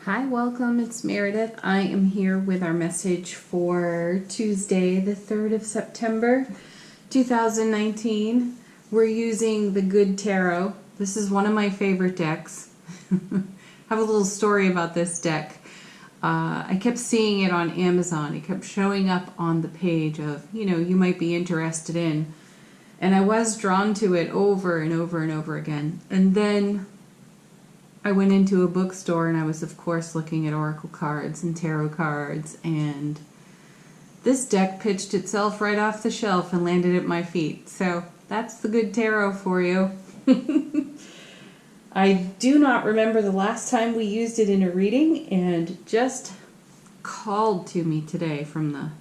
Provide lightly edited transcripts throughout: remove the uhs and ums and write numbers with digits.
Hi, welcome. It's Meredith. I am here with our message for Tuesday, the 3rd of September, 2019. We're using the Good Tarot. This is one of my favorite decks. I have a little story about this deck. I kept seeing it on Amazon. It kept showing up on the page of, you might be interested in. And I was drawn to it over and over and over again. And then I went into a bookstore and I was, of course, looking at oracle cards and tarot cards, and this deck pitched itself right off the shelf and landed at my feet. So that's the Good Tarot for you. I do not remember the last time we used it in a reading, and just called to me today from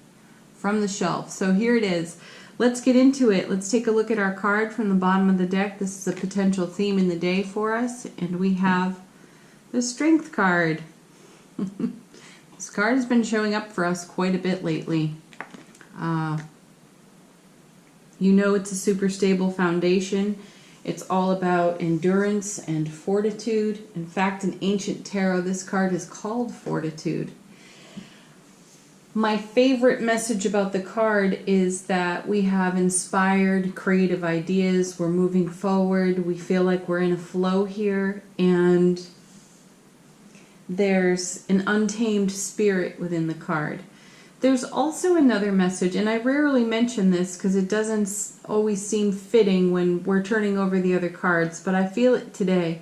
the shelf. So here it is. Let's get into it. Let's take a look at our card from the bottom of the deck. This is a potential theme in the day for us, and we have the Strength card. This card has been showing up for us quite a bit lately. It's a super stable foundation. It's all about endurance and fortitude. In fact, in ancient tarot, this card is called Fortitude. My favorite message about the card is that we have inspired creative ideas. We're moving forward. We feel like we're in a flow here, and there's an untamed spirit within the card. There's also another message, and I rarely mention this because it doesn't always seem fitting when we're turning over the other cards, but I feel it today,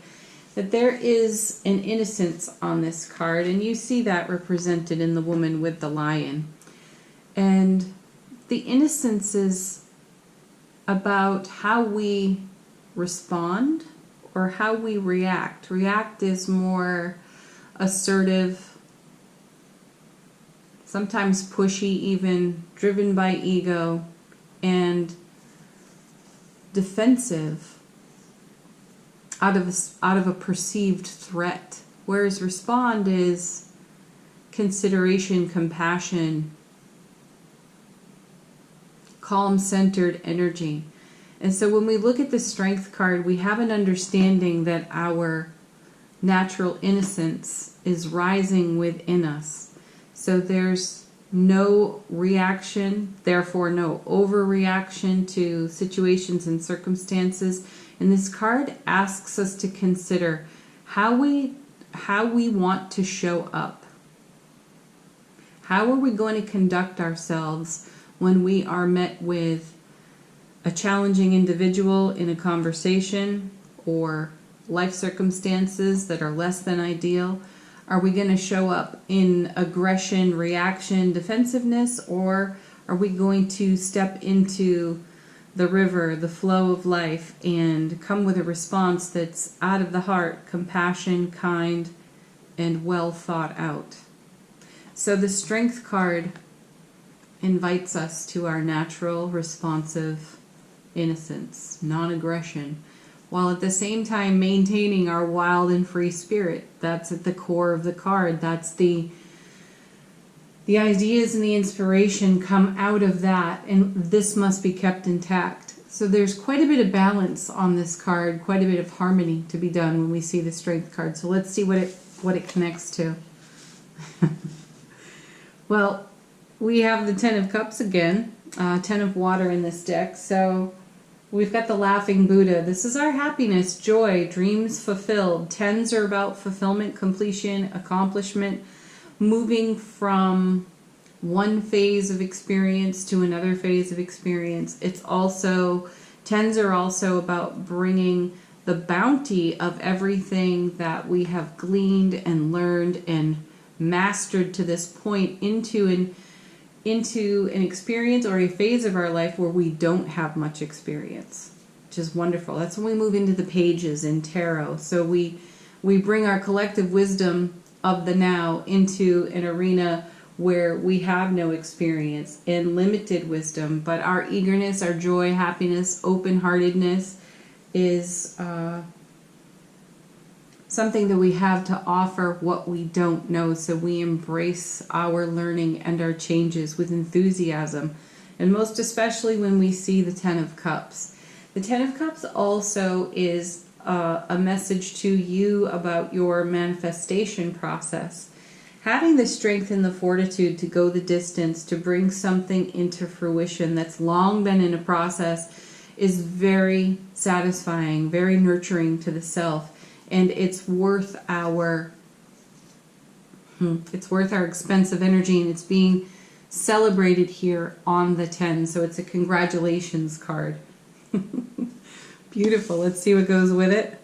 that there is an innocence on this card, and you see that represented in the woman with the lion. And the innocence is about how we respond or how we react. React is more assertive, sometimes pushy, even driven by ego, and defensive out of a perceived threat, whereas respond is consideration, compassion, calm-centered energy. And so when we look at the Strength card, we have an understanding that our natural innocence is rising within us. So there's no reaction, therefore no overreaction to situations and circumstances. And this card asks us to consider how we want to show up. How are we going to conduct ourselves when we are met with a challenging individual in a conversation or life circumstances that are less than ideal? Are we going to show up in aggression, reaction, defensiveness, or are we going to step into the river, the flow of life, and come with a response that's out of the heart, compassion, kind, and well thought out? So the Strength card invites us to our natural, responsive innocence, non-aggression, while at the same time maintaining our wild and free spirit. That's at the core of the card. That's the ideas and the inspiration come out of that, and this must be kept intact. So there's quite a bit of balance on this card, quite a bit of harmony to be done when we see the Strength card. So let's see what it connects to. Well, we have the Ten of Cups again, 10 of water in this deck. So we've got the Laughing Buddha. This is our happiness, joy, dreams fulfilled. Tens are about fulfillment, completion, accomplishment, moving from one phase of experience to another phase of experience. Tens are also about bringing the bounty of everything that we have gleaned and learned and mastered to this point into an experience or a phase of our life where we don't have much experience, which is wonderful. That's when we move into the pages in tarot. So we bring our collective wisdom of the now into an arena where we have no experience and limited wisdom, but our eagerness, our joy, happiness, open-heartedness is something that we have to offer what we don't know. So we embrace our learning and our changes with enthusiasm, and most especially when we see the Ten of Cups. The Ten of Cups also is a message to you about your manifestation process. Having the strength and the fortitude to go the distance, to bring something into fruition that's long been in a process, is very satisfying, very nurturing to the self, and it's worth our expensive energy, and it's being celebrated here on the 10. So it's a congratulations card. Beautiful. Let's see what goes with it.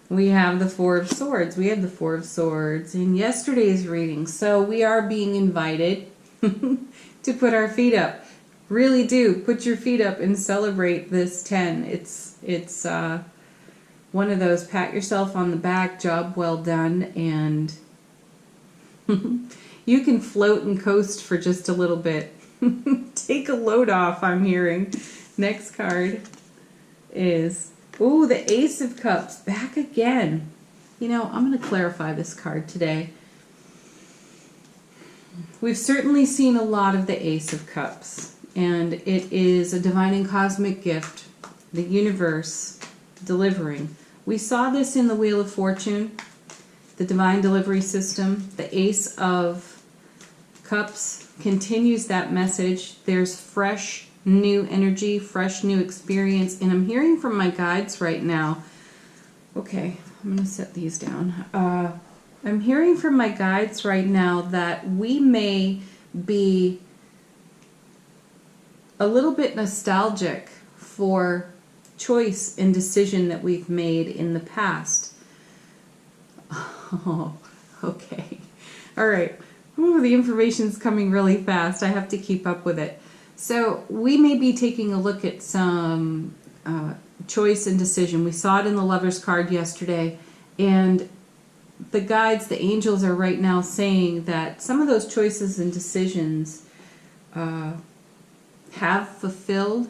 We have the Four of Swords. We had the Four of Swords in yesterday's reading. So we are being invited to put our feet up. Really do. Put your feet up and celebrate this 10. It's one of those pat yourself on the back, job well done, and you can float and coast for just a little bit. Take a load off, I'm hearing. Next card is... ooh, the Ace of Cups, back again. You know, I'm going to clarify this card today. We've certainly seen a lot of the Ace of Cups, and it is a divine and cosmic gift, the universe delivering. We saw this in the Wheel of Fortune, the divine delivery system. The Ace of Cups continues that message. There's fresh new energy, fresh new experience, and I'm hearing from my guides right now. Okay, I'm going to set these down. I'm hearing from my guides right now that we may be a little bit nostalgic for choice and decision that we've made in the past. Oh, okay. All right. Ooh, the information's coming really fast. I have to keep up with it. So we may be taking a look at some choice and decision. We saw it in the Lover's card yesterday, and the guides, the angels, are right now saying that some of those choices and decisions have fulfilled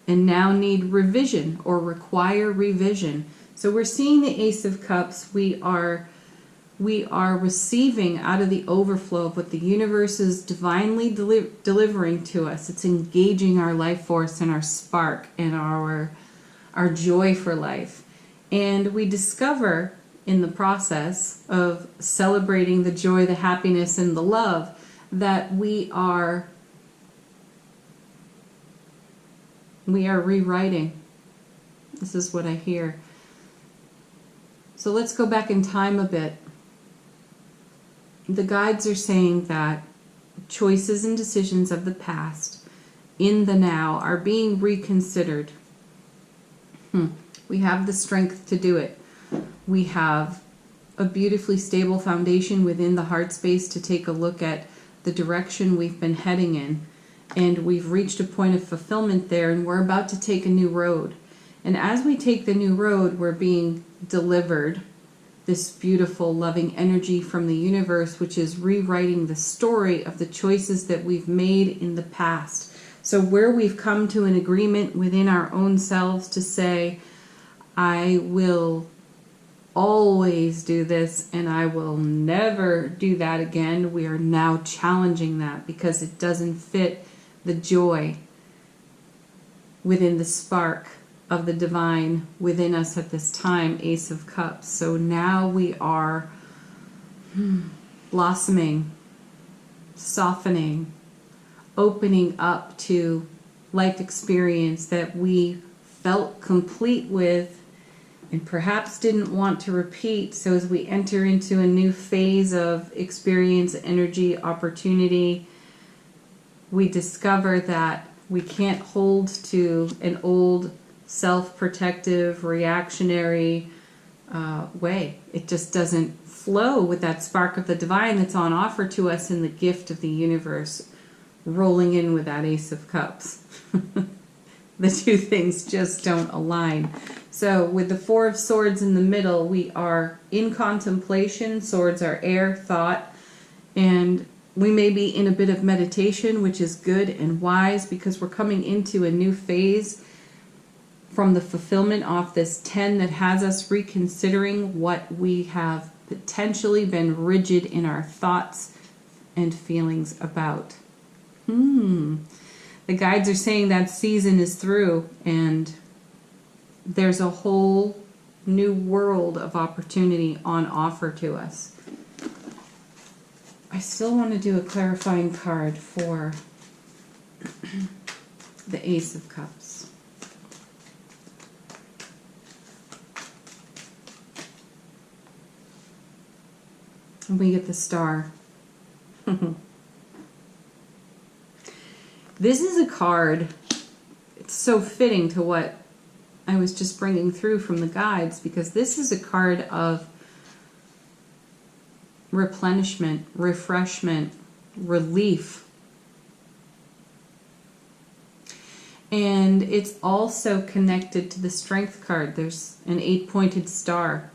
and now need revision or require revision. So we're seeing the Ace of Cups. We are receiving out of the overflow of what the universe is divinely delivering to us. It's engaging our life force and our spark and our joy for life. And we discover in the process of celebrating the joy, the happiness, and the love that we are rewriting. This is what I hear. So let's go back in time a bit. The guides are saying that choices and decisions of the past in the now are being reconsidered. We have the strength to do it. We have a beautifully stable foundation within the heart space to take a look at the direction we've been heading in. And we've reached a point of fulfillment there, and we're about to take a new road. And as we take the new road, we're being delivered this beautiful, loving energy from the universe, which is rewriting the story of the choices that we've made in the past. So where we've come to an agreement within our own selves to say, I will always do this and I will never do that again, we are now challenging that because it doesn't fit the joy within the spark of the divine within us at this time, Ace of Cups. So now we are blossoming, softening, opening up to life experience that we felt complete with and perhaps didn't want to repeat. So as we enter into a new phase of experience, energy, opportunity, we discover that we can't hold to an old self-protective, reactionary way. It just doesn't flow with that spark of the divine that's on offer to us in the gift of the universe, rolling in with that Ace of Cups. The two things just don't align. So with the Four of Swords in the middle, we are in contemplation. Swords are air, thought, and we may be in a bit of meditation, which is good and wise because we're coming into a new phase from the fulfillment off this 10 that has us reconsidering what we have potentially been rigid in our thoughts and feelings about. The guides are saying that season is through and there's a whole new world of opportunity on offer to us. I still want to do a clarifying card for the Ace of Cups. And we get the Star. This is a card, it's so fitting to what I was just bringing through from the guides, because this is a card of replenishment, refreshment, relief. And it's also connected to the Strength card. There's an 8-pointed star.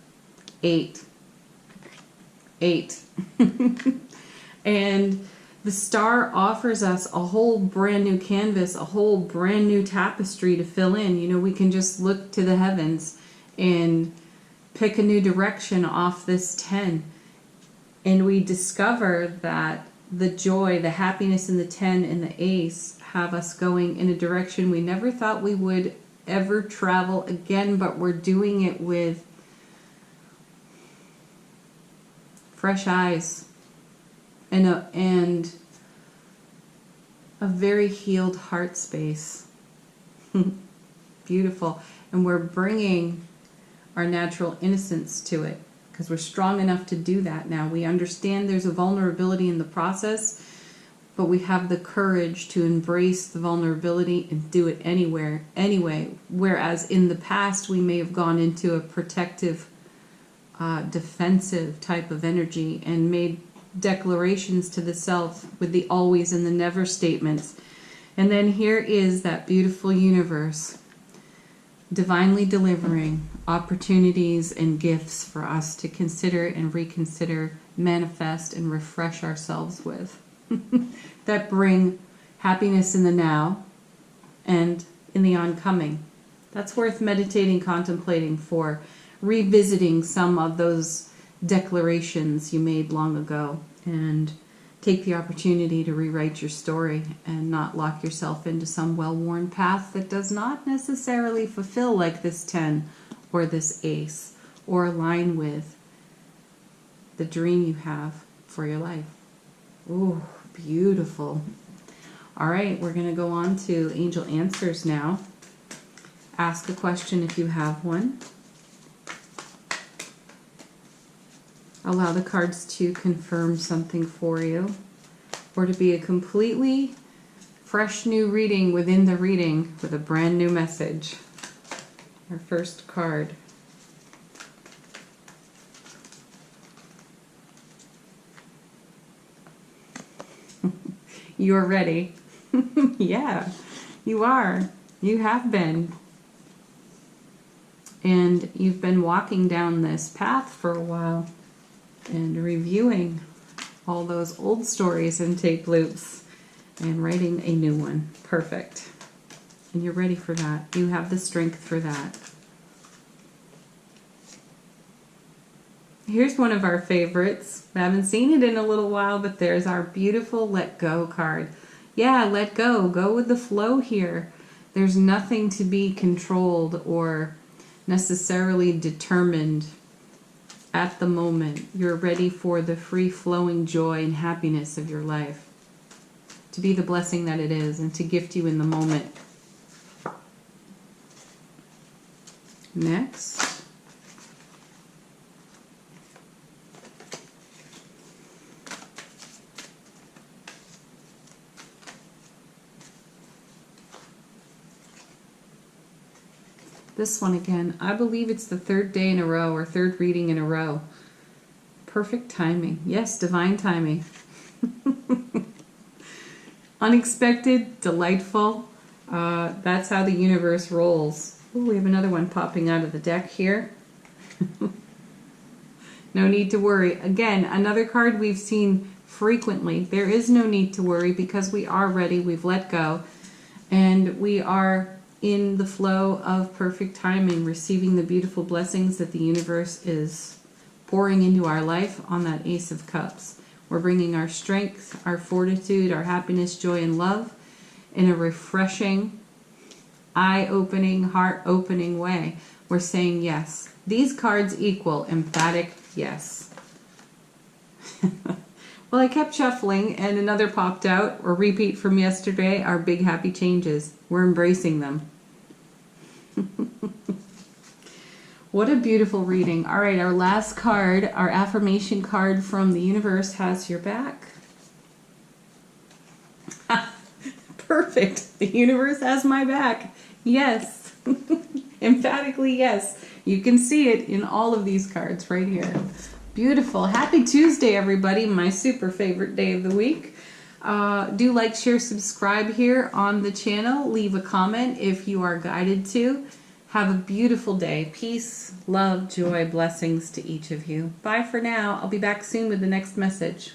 8. And the Star offers us a whole brand new canvas, a whole brand new tapestry to fill in. You know, we can just look to the heavens and pick a new direction off this 10. And we discover that the joy, the happiness in the 10 and the Ace have us going in a direction we never thought we would ever travel again, but we're doing it with fresh eyes and a very healed heart space. Beautiful. And we're bringing our natural innocence to it, because we're strong enough to do that now. We understand there's a vulnerability in the process, but we have the courage to embrace the vulnerability and do it anyway. Whereas in the past, we may have gone into a protective, defensive type of energy and made declarations to the self with the always and the never statements. And then here is that beautiful universe divinely delivering opportunities and gifts for us to consider and reconsider, manifest and refresh ourselves with that bring happiness in the now and in the oncoming. That's worth meditating, contemplating, for revisiting some of those declarations you made long ago, and take the opportunity to rewrite your story and not lock yourself into some well-worn path that does not necessarily fulfill, like this 10 or this Ace, or align with the dream you have for your life. Ooh, beautiful. All right, we're going to go on to Angel Answers now. Ask a question if you have one. Allow the cards to confirm something for you, or to be a completely fresh new reading within the reading with a brand new message. Our first card. You're ready. Yeah, you are. You have been. And you've been walking down this path for a while and reviewing all those old stories and tape loops and writing a new one. Perfect. And you're ready for that. You have the strength for that. Here's one of our favorites. I haven't seen it in a little while, but there's our beautiful Let Go card. Yeah, let go. Go with the flow here. There's nothing to be controlled or necessarily determined at the moment. You're ready for the free-flowing joy and happiness of your life, to be the blessing that it is and to gift you in the moment. Next. This one again, I believe it's the third day in a row or third reading in a row. Perfect timing. Yes, divine timing. Unexpected, delightful. That's how the universe rolls. Ooh, we have another one popping out of the deck here. No need to worry. Again, another card we've seen frequently. There is no need to worry because we are ready. We've let go. And we are in the flow of perfect timing, receiving the beautiful blessings that the universe is pouring into our life on that Ace of Cups. We're bringing our strength, our fortitude, our happiness, joy, and love in a refreshing, eye-opening, heart-opening way. we're saying yes. These cards equal emphatic yes. Well, I kept shuffling and another popped out, or repeat from yesterday, our big happy changes. We're embracing them. What a beautiful reading. All right, our last card, our affirmation card from the universe has your back. Perfect. The universe has my back. Yes. Emphatically yes. You can see it in all of these cards right here. Beautiful. Happy Tuesday, everybody. My super favorite day of the week. Do like, share, subscribe here on the channel. Leave a comment if you are guided to. Have a beautiful day. Peace, love, joy, blessings to each of you. Bye for now. I'll be back soon with the next message.